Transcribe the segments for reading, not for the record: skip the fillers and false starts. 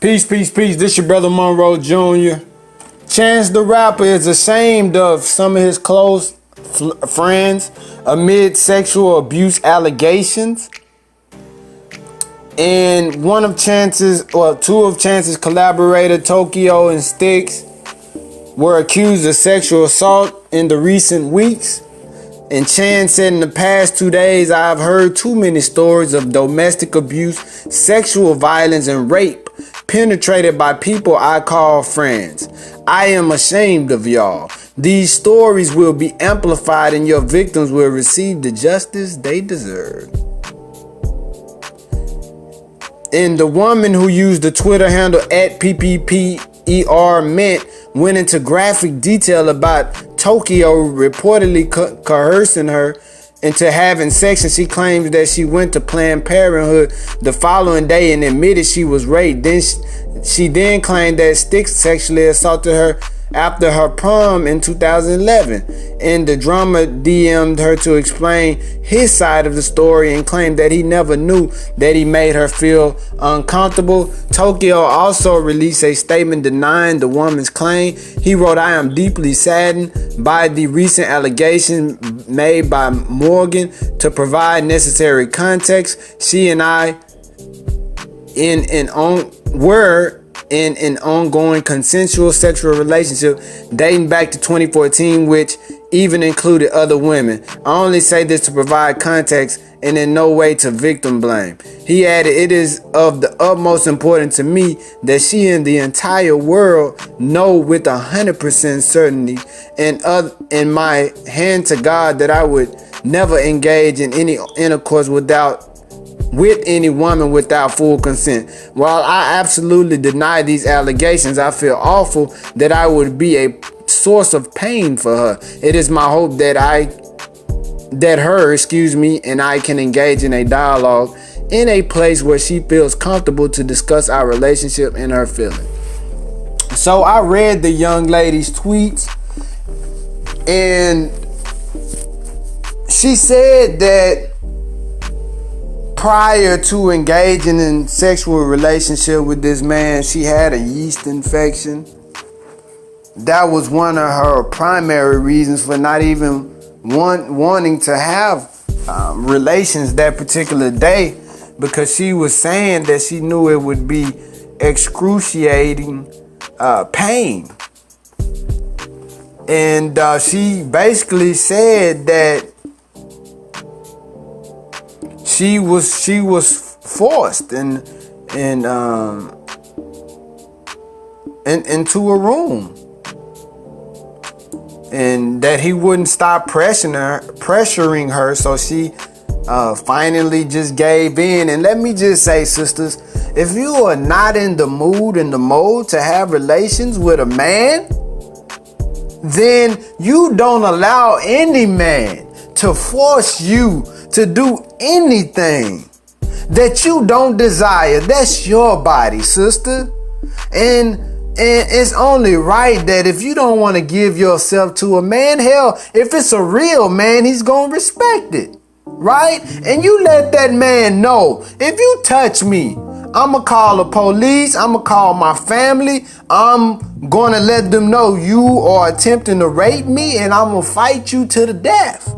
Peace, peace, peace. This your brother Monroe Jr. Chance the Rapper is ashamed of some of his close friends amid sexual abuse allegations. And two of Chance's collaborator, Towkio and Sticks, were accused of sexual assault in the recent weeks. And Chan said, in the past 2 days, I've heard too many stories of domestic abuse, sexual violence, and rape penetrated by people I call friends. I am ashamed of y'all. These stories will be amplified and your victims will receive the justice they deserve. And the woman who used the Twitter handle @PPPER went into graphic detail about Towkio reportedly coercing her into having sex, and she claims that she went to Planned Parenthood the following day and admitted she was raped. She then claimed that Sticks sexually assaulted her after her prom in 2011. And the drummer DM'd her to explain his side of the story and claimed that he never knew that he made her feel uncomfortable. Towkio also released a statement denying the woman's claim. He wrote, I am deeply saddened by the recent allegations made by Morgan. To provide necessary context, she and I were in an ongoing consensual sexual relationship dating back to 2014, which even included other women. I only say this to provide context and in no way to victim blame. He added, it is of the utmost importance to me that she and the entire world know with 100% certainty and in my hand to God that I would never engage in any intercourse with any woman without full consent. While I absolutely deny these allegations, I feel awful that I would be a source of pain for her. It is my hope that her and I can engage in a dialogue in a place where she feels comfortable to discuss our relationship and her feelings. So I read the young lady's tweets, and she said that prior to engaging in sexual relationship with this man, she had a yeast infection. That was one of her primary reasons for not even wanting to have relations that particular day, because she was saying that she knew it would be excruciating pain. And she basically said that she was forced into a room, and that he wouldn't stop pressuring her, so she finally just gave in. And let me just say, sisters, if you are not in the mood and the mode to have relations with a man, then you don't allow any man to force you to do anything that you don't desire. That's your body, sister. And it's only right that if you don't want to give yourself to a man, hell, if it's a real man, he's going to respect it, right? And you let that man know, if you touch me, I'm going to call the police, I'm going to call my family, I'm going to let them know you are attempting to rape me, and I'm going to fight you to the death.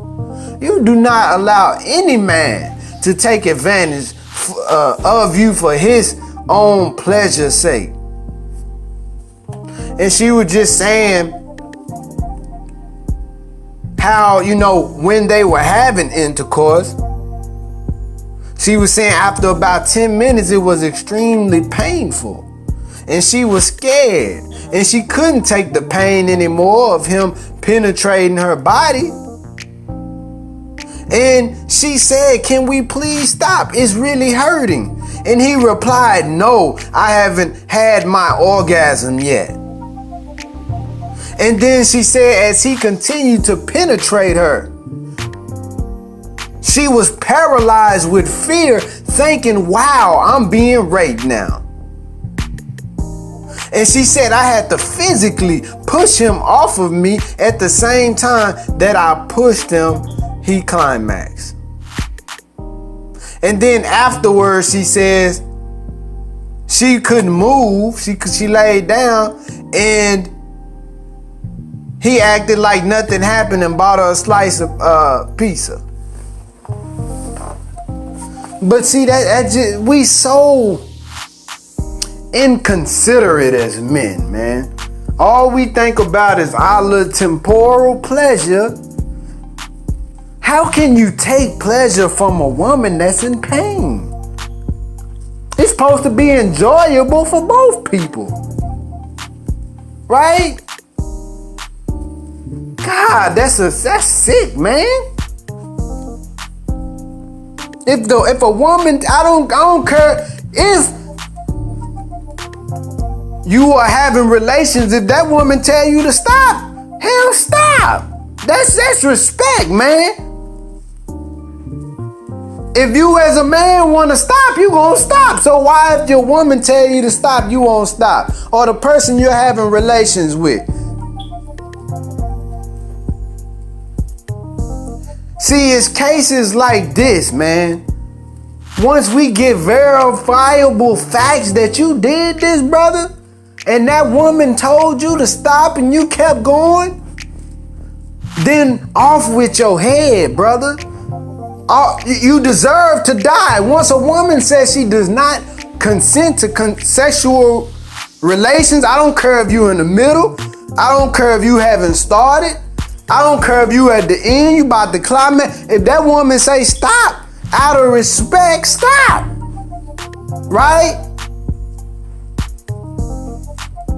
You do not allow any man to take advantage of you for his own pleasure's sake. And she was just saying how, when they were having intercourse, she was saying after about 10 minutes, it was extremely painful. And she was scared. And she couldn't take the pain anymore of him penetrating her body. And she said, can we please stop? It's really hurting. And he replied, no, I haven't had my orgasm yet. And then she said, as he continued to penetrate her, she was paralyzed with fear, thinking, wow, I'm being raped now. And she said, I had to physically push him off of me at the same time that I pushed him. He climaxed. And then afterwards, she says She couldn't move. She laid down, and he acted like nothing happened and bought her a slice of pizza. But see, we so inconsiderate as men, man. All we think about is our little temporal pleasure. How can you take pleasure from a woman that's in pain? It's supposed to be enjoyable for both people, right? God, that's sick, man. If a woman, I don't care if you are having relations, if that woman tell you to stop, hell, stop. That's respect, man. If you as a man want to stop, you gonna stop. So why if your woman tell you to stop, you won't stop? Or the person you're having relations with. See, it's cases like this, man. Once we get verifiable facts that you did this, brother, and that woman told you to stop and you kept going, then off with your head, brother. You deserve to die. Once a woman says she does not consent to consensual relations, I don't care if you're in the middle. I don't care if you haven't started. I don't care if you at the end, you about to climax. If that woman say stop, out of respect, stop. Right?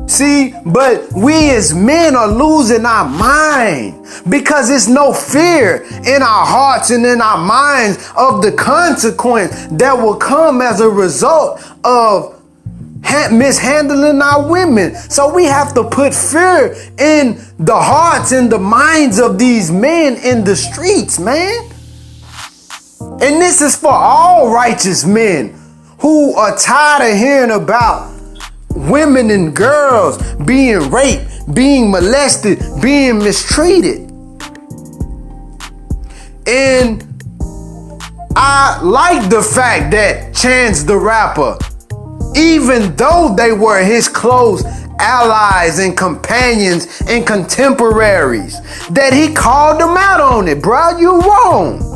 See, but we as men are losing our mind because there's no fear in our hearts and in our minds of the consequence that will come as a result of mishandling our women. So we have to put fear in the hearts and the minds of these men in the streets, man. And this is for all righteous men who are tired of hearing about women and girls being raped, being molested, being mistreated. And I like the fact that Chance the Rapper, even though they were his close allies and companions and contemporaries, that he called them out on it. Bro, you wrong.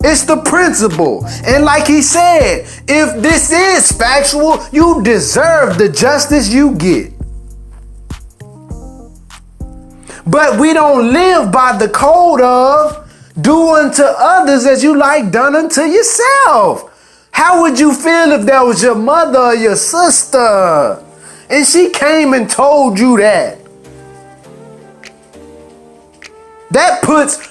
It's the principle. And like he said, if this is factual, you deserve the justice you get. But we don't live by the code of do unto others as you like done unto yourself. How would you feel if that was your mother or your sister and she came and told you that? That puts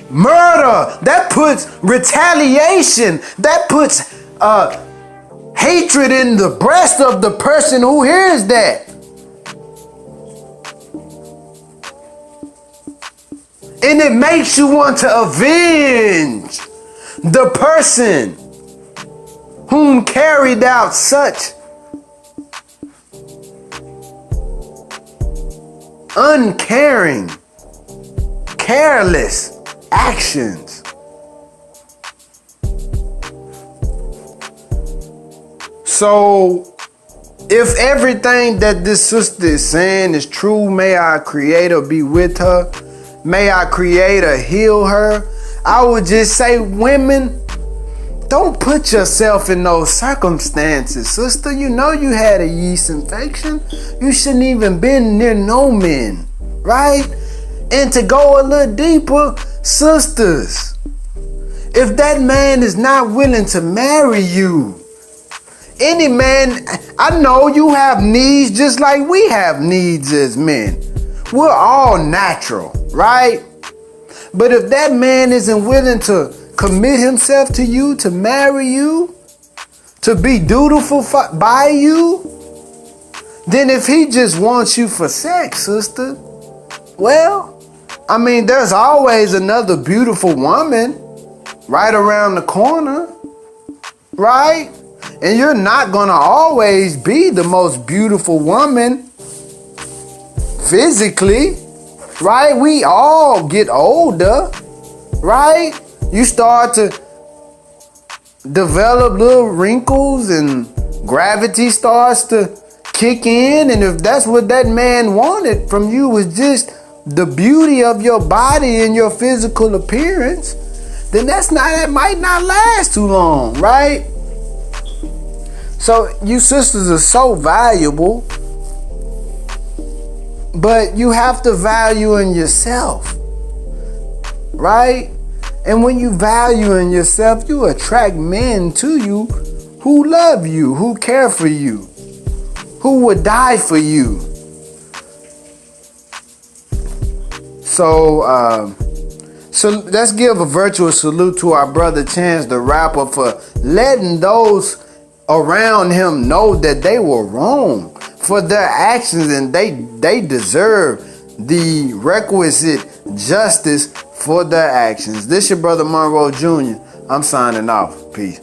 murder, that puts retaliation, that puts hatred in the breast of the person who hears that. And it makes you want to avenge the person whom carried out such uncaring, careless actions. So, if everything that this sister is saying is true, may our Creator be with her. May our Creator heal her. I would just say, women, don't put yourself in those circumstances, sister. You know you had a yeast infection. You shouldn't even been near no men, right? And to go a little deeper, sisters, if that man is not willing to marry you, any man, I know you have needs just like we have needs as men. We're all natural, right? But if that man isn't willing to commit himself to you, to marry you, to be dutiful by you, then if he just wants you for sex, sister, well, I mean, there's always another beautiful woman right around the corner, right? And you're not gonna always be the most beautiful woman physically, right? We all get older, right? You start to develop little wrinkles and gravity starts to kick in, and if that's what that man wanted from you was just the beauty of your body and your physical appearance, then that might not last too long, right? So you sisters are so valuable, but you have to value in yourself, right? And when you value in yourself, you attract men to you who love you, who care for you, who would die for you. So let's give a virtual salute to our brother Chance the Rapper for letting those around him know that they were wrong for their actions, and they deserve the requisite justice for their actions. This your brother Monroe Jr. I'm signing off. Peace.